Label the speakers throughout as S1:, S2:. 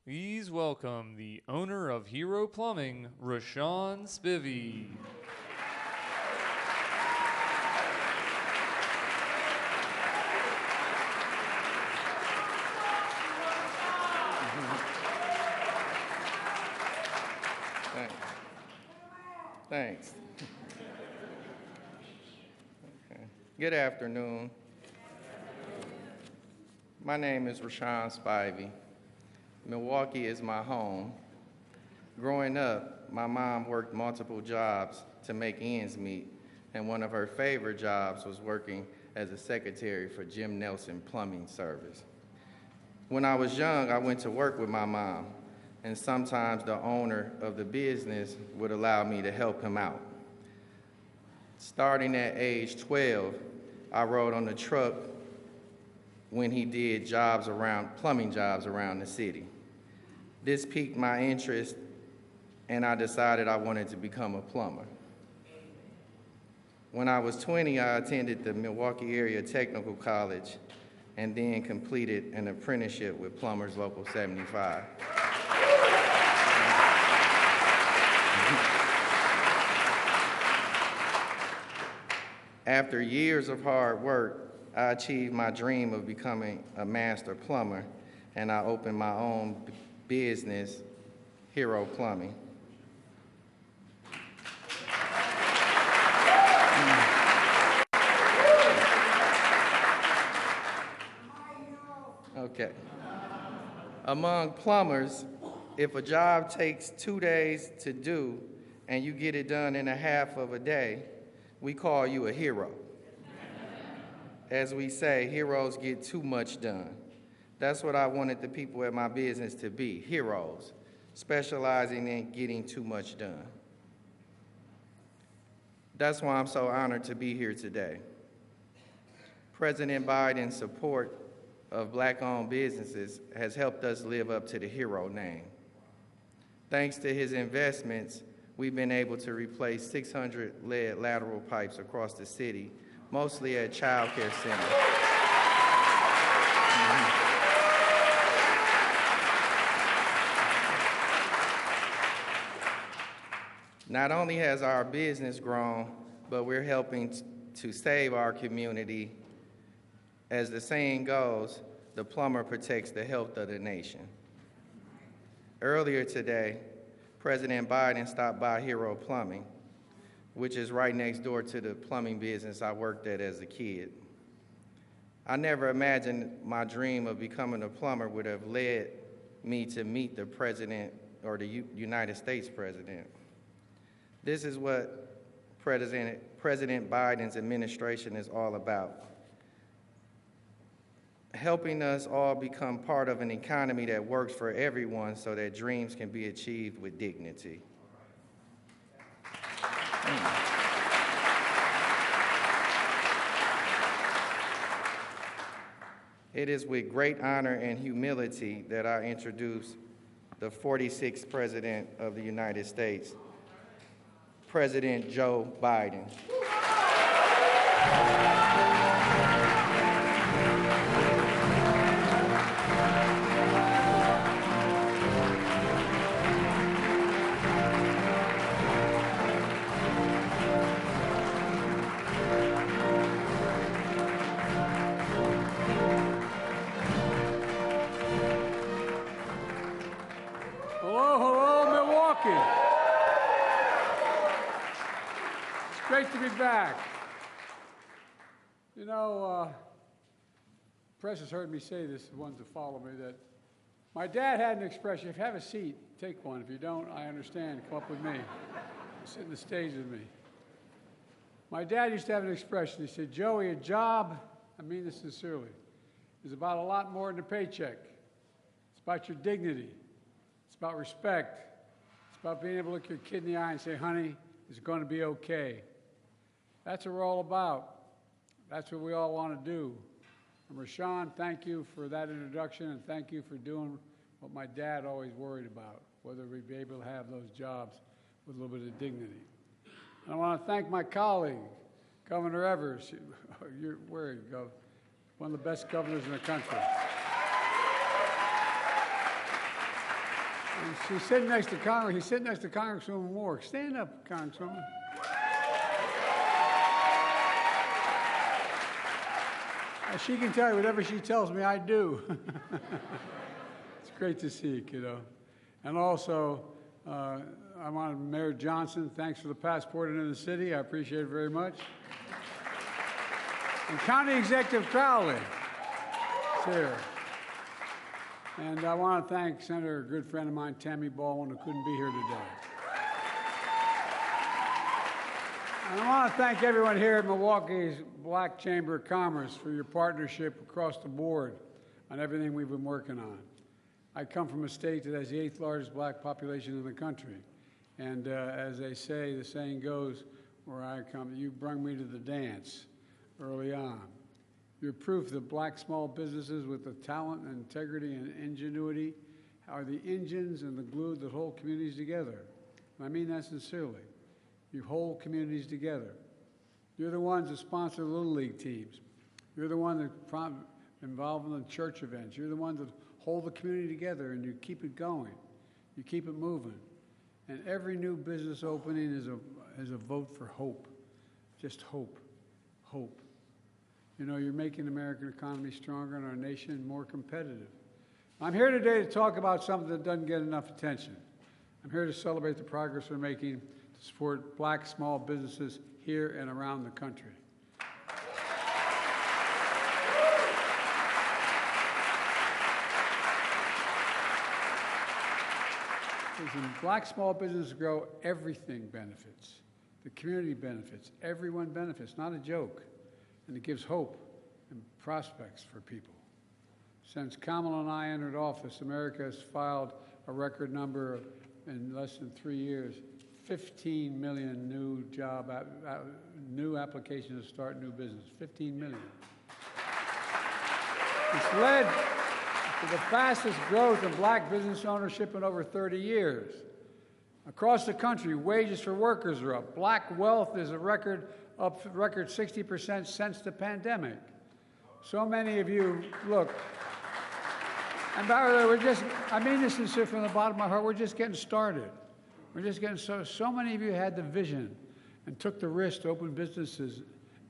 S1: Please welcome the owner of Hero Plumbing, Rashawn Spivey.
S2: Thanks. Okay. Good afternoon. My name is Rashawn Spivey. Milwaukee is my home. Growing up, my mom worked multiple jobs to make ends meet, and one of her favorite jobs was working as a secretary for Jim Nelson Plumbing Service. When I was young, I went to work with my mom, and sometimes the owner of the business would allow me to help him out. Starting at age 12, I rode on the truck when he did plumbing jobs around the city. This piqued my interest, and I decided I wanted to become a plumber. When I was 20, I attended the Milwaukee Area Technical College and then completed an apprenticeship with Plumbers Local 75. After years of hard work, I achieved my dream of becoming a master plumber, and I opened my own business, Hero Plumbing. Okay. Among plumbers, if a job takes 2 days to do and you get it done in a half of a day, we call you a hero. As we say, heroes get too much done. That's what I wanted the people at my business to be, heroes, specializing in getting too much done. That's why I'm so honored to be here today. President Biden's support of Black-owned businesses has helped us live up to the hero name. Thanks to his investments, we've been able to replace 600 lead lateral pipes across the city, mostly at child care centers. Not only has our business grown, but we're helping to save our community. As the saying goes, the plumber protects the health of the nation. Earlier today, President Biden stopped by Hero Plumbing, which is right next door to the plumbing business I worked at as a kid. I never imagined my dream of becoming a plumber would have led me to meet the president or the United States president. This is what President Biden's administration is all about. Helping us all become part of an economy that works for everyone so that dreams can be achieved with dignity. It is with great honor and humility that I introduce the 46th President of the United States, President Joe Biden.
S3: Hello, Milwaukee. It's great to be back. You know, press has heard me say this, the ones that follow me, that My dad had an expression, if you have a seat, take one. If you don't, I understand, come up with me. Sit on the stage with me. My dad used to have an expression. He said, Joey, a job, I mean this sincerely, is about a lot more than a paycheck. It's about your dignity. It's about respect. It's about being able to look your kid in the eye and say, honey, it's going to be okay. That's what we're all about. That's what we all want to do. And Rashawn, thank you for that introduction, and thank you for doing what my dad always worried about, whether we'd be able to have those jobs with a little bit of dignity. And I want to thank my colleague, Governor Evers. Where you go? One of the best governors in the country. And she's sitting next to Congress. He's sitting next to Congresswoman Moore. Stand up, Congresswoman. She can tell you whatever she tells me, I do. It's great to see you, kiddo. And also, I want Mayor Johnson, thanks for the passport into the city. I appreciate it very much. And County Executive Crowley is here. And I want to thank Senator, a good friend of mine, Tammy Baldwin, who couldn't be here today. And I want to thank everyone here at Milwaukee's Black Chamber of Commerce for your partnership across the board on everything we've been working on. I come from a state that has the 8th largest black population in the country. And as they say, the saying goes, where I come, you brung me to the dance early on. You're proof that black small businesses with the talent and integrity and ingenuity are the engines and the glue that hold communities together. And I mean that sincerely. You hold communities together. You're the ones that sponsor Little League teams. You're the one that involved in the church events. You're the ones that hold the community together, and you keep it going. You keep it moving. And every new business opening is a vote for hope. Just hope. Hope. You know, you're making the American economy stronger and our nation more competitive. I'm here today to talk about something that doesn't get enough attention. I'm here to celebrate the progress we're making to support black small businesses here and around the country. When black small businesses grow, everything benefits. The community benefits. Everyone benefits. Not a joke. And it gives hope and prospects for people. Since Kamala and I entered office, America has filed a record number of, in less than 3 years, 15 million new applications to start new business. 15 million. It's led to the fastest growth in black business ownership in over 30 years. Across the country, wages for workers are up. Black wealth is up a record 60% since the pandemic. So many of you, look, and by the way, I mean this sincerely from the bottom of my heart, we're just getting started. We're just getting so many of you had the vision and took the risk to open businesses,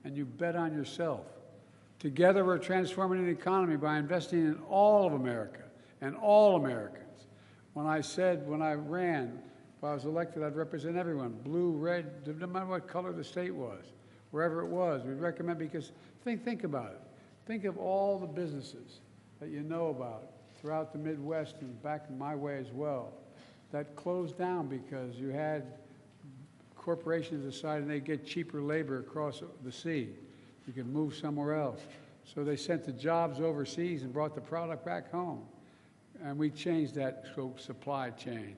S3: and you bet on yourself. Together, we're transforming the economy by investing in all of America and all Americans. When I ran, if I was elected, I'd represent everyone, blue, red, no matter what color the state was, wherever it was. We'd recommend, because think about it. Think of all the businesses that you know about throughout the Midwest and back my way as well that closed down because you had corporations deciding they'd get cheaper labor across the sea. You could move somewhere else. So they sent the jobs overseas and brought the product back home. And we changed that supply chain.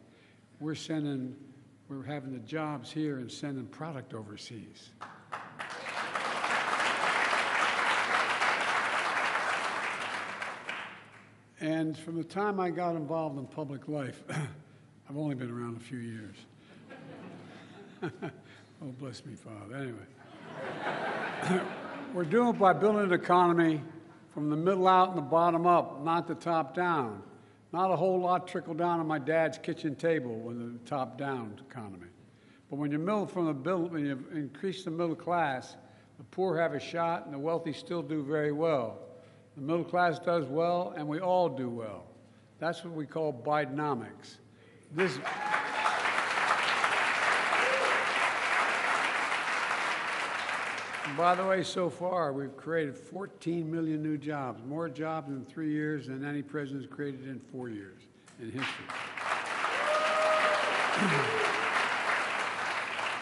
S3: We're having the jobs here and sending product overseas. And from the time I got involved in public life, I've only been around a few years. Oh, bless me, Father. Anyway, we're doing it by building an economy from the middle out and the bottom up, not the top down. Not a whole lot trickled down on my dad's kitchen table when the top down economy. But when when you increase the middle class, the poor have a shot and the wealthy still do very well. The middle class does well, and we all do well. That's what we call Bidenomics. And by the way, so far, we've created 14 million new jobs, more jobs in 3 years than any president's created in 4 years in history.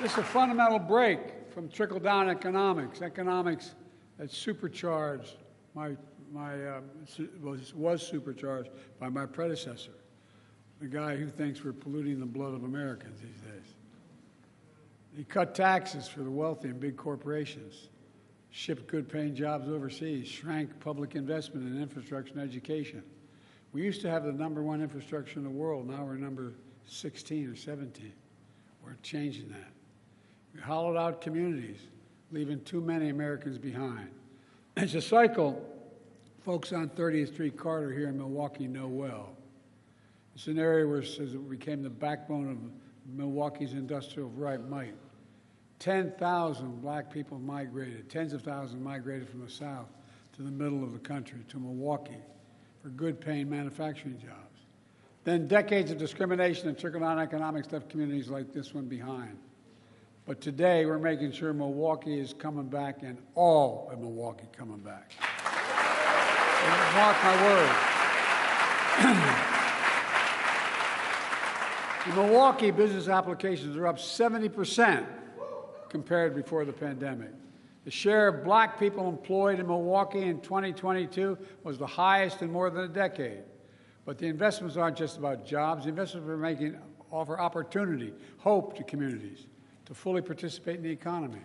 S3: This is a fundamental break from trickle-down economics. Economics that supercharged was supercharged by my predecessor, the guy who thinks we're polluting the blood of Americans these days. He cut taxes for the wealthy and big corporations, shipped good-paying jobs overseas, shrank public investment in infrastructure and education. We used to have the #1 infrastructure in the world. Now we're number 16 or 17. We're changing that. We hollowed out communities, leaving too many Americans behind. It's a cycle folks on 30th Street Carter here in Milwaukee know well. It's an area where it became the backbone of Milwaukee's industrial might. 10,000 black people migrated, tens of thousands migrated from the south to the middle of the country, to Milwaukee, for good-paying manufacturing jobs. Then decades of discrimination and trickle-down economics left communities like this one behind. But today, we're making sure Milwaukee is coming back and all of Milwaukee coming back. And mark my words. In Milwaukee, business applications are up 70% compared before the pandemic. The share of black people employed in Milwaukee in 2022 was the highest in more than a decade. But the investments aren't just about jobs. The investments we're making offer opportunity, hope to communities to fully participate in the economy.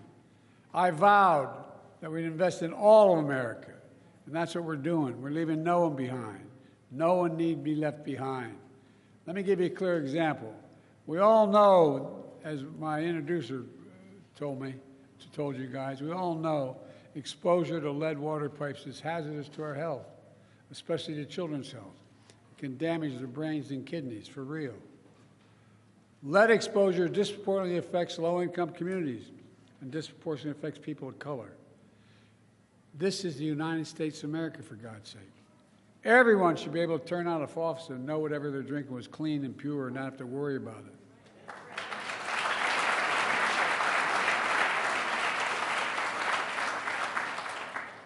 S3: I vowed that we'd invest in all of America, and that's what we're doing. We're leaving no one behind. No one need be left behind. Let me give you a clear example. We all know, as my introducer told you guys, we all know exposure to lead water pipes is hazardous to our health, especially to children's health. It can damage their brains and kidneys, for real. Lead exposure disproportionately affects low-income communities and disproportionately affects people of color. This is the United States of America, for God's sake. Everyone should be able to turn on a faucet and know whatever they're drinking was clean and pure and not have to worry about it.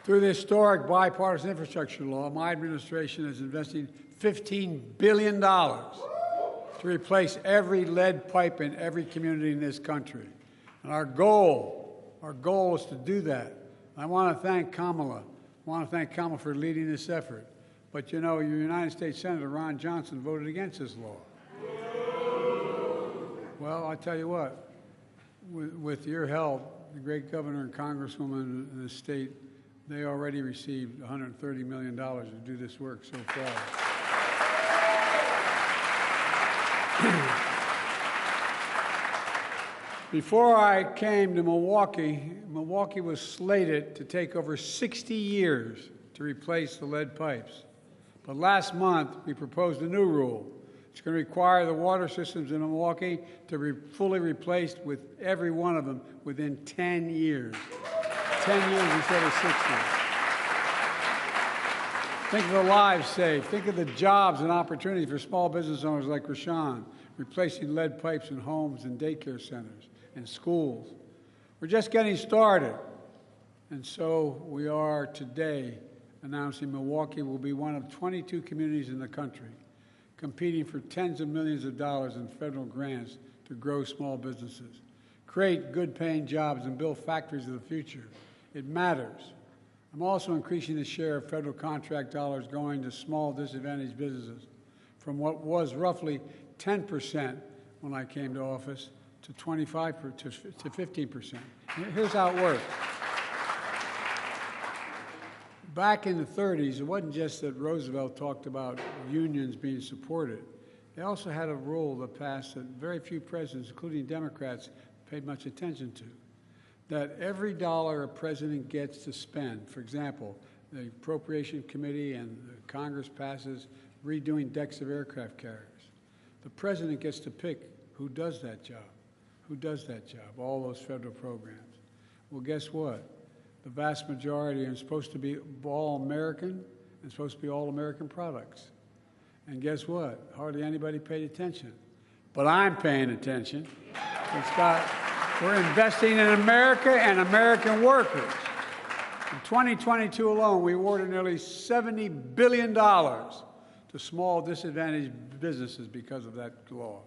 S3: Through the historic bipartisan infrastructure law, my administration is investing $15 billion to replace every lead pipe in every community in this country. And our goal is to do that. I want to thank Kamala. I want to thank Kamala for leading this effort. But you know, your United States Senator Ron Johnson voted against this law. Well, I tell you what, with your help, the great governor and congresswoman in the state, they already received $130 million to do this work so far. Before I came to Milwaukee, Milwaukee was slated to take over 60 years to replace the lead pipes. But last month, we proposed a new rule. It's going to require the water systems in Milwaukee to be fully replaced with every one of them within 10 years. 10 years instead of 60. Think of the lives saved. Think of the jobs and opportunities for small business owners like Rashawn, replacing lead pipes in homes and daycare centers and schools. We're just getting started. And so we are today announcing Milwaukee will be one of 22 communities in the country competing for tens of millions of dollars in federal grants to grow small businesses, create good-paying jobs, and build factories of the future. It matters. I'm also increasing the share of federal contract dollars going to small disadvantaged businesses from what was roughly 10% when I came to office to 25% to 15%. Here's how it works. Back in the 30s, it wasn't just that Roosevelt talked about unions being supported. They also had a rule that passed that very few presidents, including Democrats, paid much attention to. That every dollar a president gets to spend, for example, the Appropriation Committee and the Congress passes redoing decks of aircraft carriers. The president gets to pick who does that job. Who does that job? All those federal programs. Well, guess what? The vast majority are supposed to be all American and supposed to be all American products. And guess what? Hardly anybody paid attention. But I'm paying attention. It's got We're investing in America and American workers. In 2022 alone, we awarded nearly $70 billion to small disadvantaged businesses because of that law.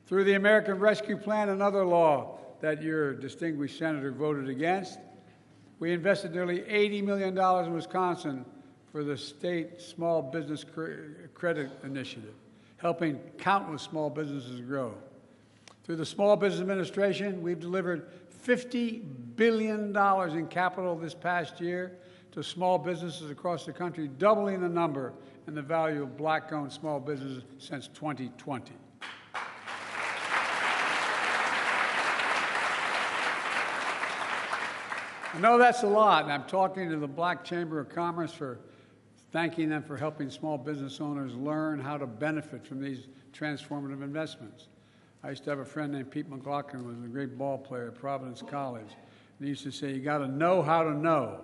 S3: Through the American Rescue Plan, another law that your distinguished senator voted against, we invested nearly $80 million in Wisconsin for the state small business credit initiative, helping countless small businesses grow. Through the Small Business Administration, we've delivered $50 billion in capital this past year to small businesses across the country, doubling the number and the value of black-owned small businesses since 2020. I know that's a lot, and I'm talking to the Black Chamber of Commerce for thanking them for helping small business owners learn how to benefit from these transformative investments. I used to have a friend named Pete McLaughlin, who was a great ball player at Providence College. And he used to say, you got to know how to know.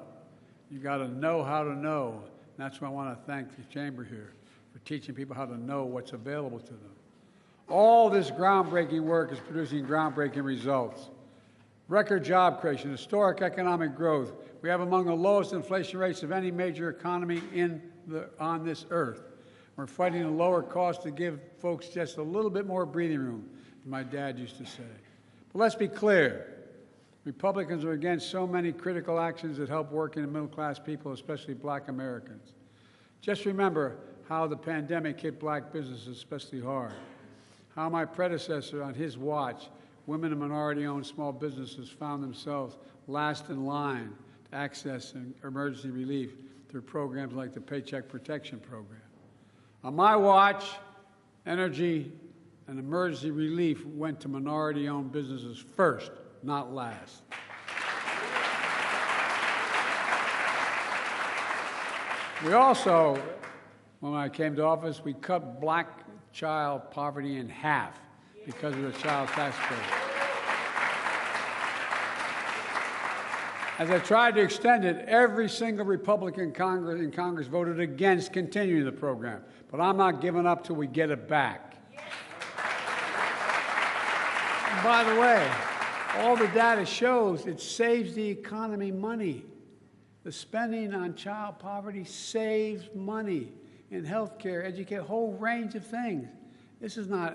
S3: You got to know how to know. And that's why I want to thank the Chamber here for teaching people how to know what's available to them. All this groundbreaking work is producing groundbreaking results. Record job creation, historic economic growth. We have among the lowest inflation rates of any major economy on this earth. We're fighting a lower cost to give folks just a little bit more breathing room, as my dad used to say. But let's be clear. Republicans are against so many critical actions that help working and middle-class people, especially black Americans. Just remember how the pandemic hit black businesses especially hard. How my predecessor, on his watch, women and minority-owned small businesses found themselves last in line to access emergency relief through programs like the Paycheck Protection Program. On my watch, energy and emergency relief went to minority-owned businesses first, not last. We also, when I came to office, we cut black child poverty in half because of the child tax credit. As I tried to extend it, every single Republican in Congress voted against continuing the program. But I'm not giving up till we get it back. And by the way, all the data shows it saves the economy money. The spending on child poverty saves money in health care, education, a whole range of things. This is not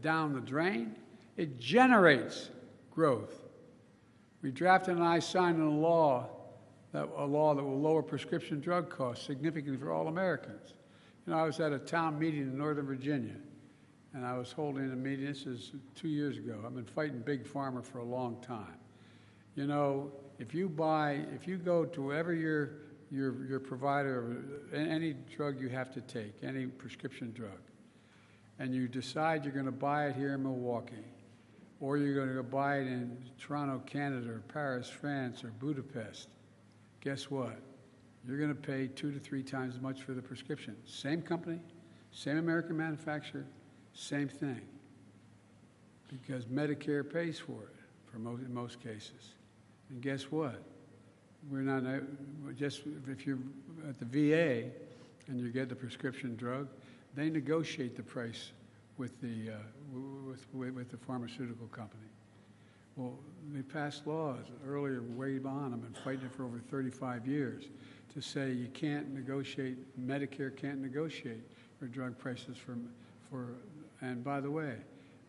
S3: down the drain. It generates growth. We drafted and I signed a law that will lower prescription drug costs significantly for all Americans. You know, I was at a town meeting in Northern Virginia, and I was holding a meeting. This is 2 years ago. I've been fighting Big Pharma for a long time. You know, if you go to wherever your provider of any drug you have to take, any prescription drug, and you decide you're going to buy it here in Milwaukee, or you're going to go buy it in Toronto, Canada, or Paris, France, or Budapest, guess what? You're going to pay 2 to 3 times as much for the prescription. Same company, same American manufacturer, same thing. Because Medicare pays for it in most cases. And guess what? We're not just if you're at the VA and you get the prescription drug, they negotiate the price with the pharmaceutical company. Well, they passed laws earlier, way on. I've been fighting it for over 35 years to say you can't negotiate. Medicare can't negotiate for drug prices and by the way,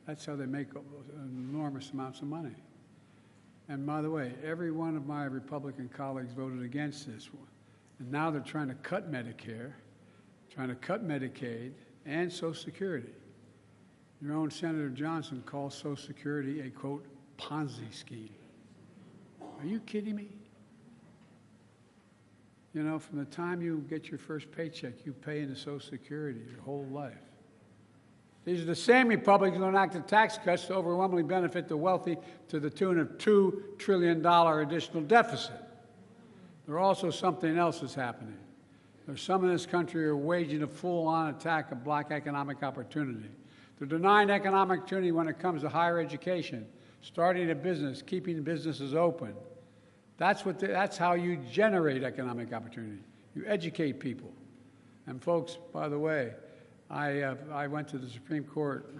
S3: that's how they make enormous amounts of money. And by the way, every one of my Republican colleagues voted against this one. And now they're trying to cut Medicare, trying to cut Medicaid, and Social Security. Your own Senator Johnson calls Social Security a, quote, Ponzi scheme. Are you kidding me? You know, from the time you get your first paycheck, you pay into Social Security your whole life. These are the same Republicans who enacted tax cuts to overwhelmingly benefit the wealthy to the tune of $2 trillion additional deficit. There's also something else that's happening. There's some in this country who are waging a full-on attack of black economic opportunity. They're denying economic opportunity when it comes to higher education, starting a business, keeping businesses open. That's how you generate economic opportunity. You educate people. And folks, by the way, I went to the Supreme Court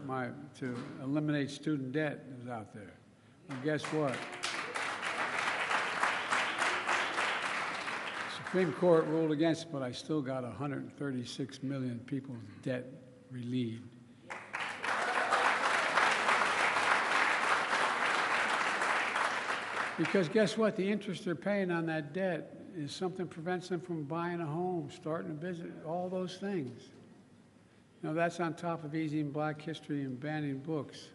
S3: to eliminate student debt that was out there. And guess what? The Supreme Court ruled against it, but I still got 136 million people's debt relieved. Because guess what? The interest they're paying on that debt is something that prevents them from buying a home, starting a business, all those things. You know, that's on top of erasing black history and banning books,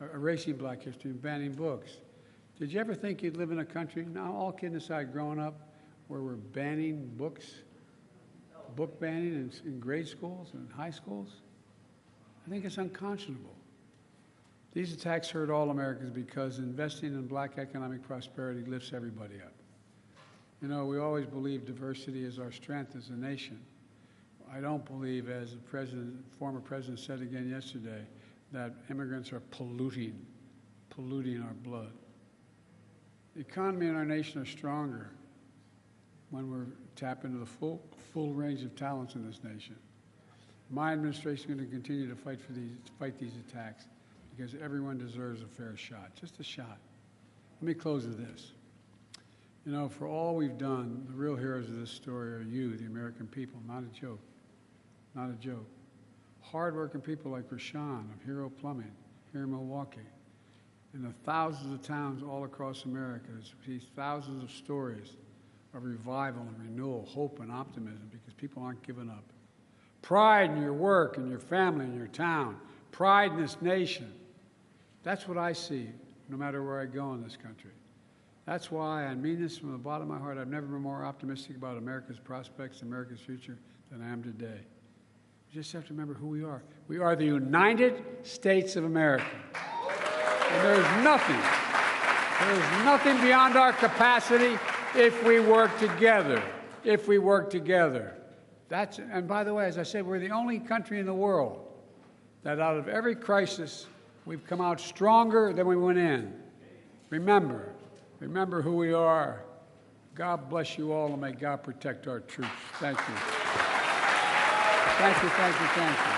S3: or erasing black history and banning books. Did you ever think you'd live in a country, now all kidding aside, growing up, where we're banning books, book banning in grade schools and high schools? I think it's unconscionable. These attacks hurt all Americans because investing in black economic prosperity lifts everybody up. You know, we always believe diversity is our strength as a nation. I don't believe, as the former president said again yesterday, that immigrants are polluting our blood. The economy in our nation are stronger when we're tapping into the full range of talents in this nation. My administration is going to continue to fight these attacks because everyone deserves a fair shot, just a shot. Let me close with this. You know, for all we've done, the real heroes of this story are you, the American people, not a joke, not a joke. Hard-working people like Rashawn of Hero Plumbing here in Milwaukee, and the thousands of towns all across America. There's thousands of stories of revival and renewal, hope and optimism because people aren't giving up. Pride in your work and your family and your town. Pride in this nation. That's what I see no matter where I go in this country. That's why I mean this from the bottom of my heart. I've never been more optimistic about America's prospects, America's future than I am today. You just have to remember who we are. We are the United States of America. And there's nothing beyond our capacity if we work together. If we work together. And by the way, as I said, we're the only country in the world that out of every crisis, we've come out stronger than we went in. Remember who we are. God bless you all, and may God protect our troops. Thank you. Thank you, thank you, thank you.